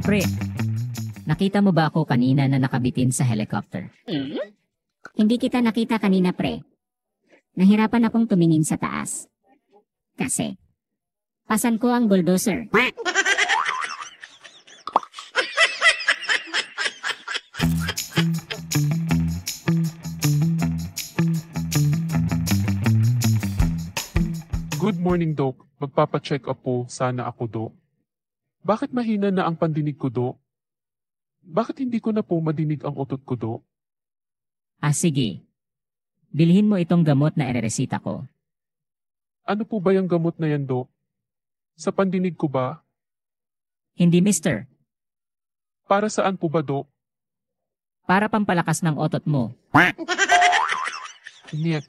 Pre, nakita mo ba ako kanina na nakabitin sa helicopter? Hindi kita nakita kanina, pre. Nahirapan akong tumingin sa taas. Kasi, pasan ko ang bulldozer. Good morning, Doc. Magpapacheck up po sana ako, Doc. Bakit mahina na ang pandinig ko, Doc? Bakit hindi ko na po madinig ang utot ko, Doc? Sige. Bilhin mo itong gamot na ireresita ko. Ano po ba yung gamot na yan, Doc? Sa pandinig ko ba? Hindi, mister. Para saan po ba, Doc? Para pampalakas ng otot mo. Iniyak.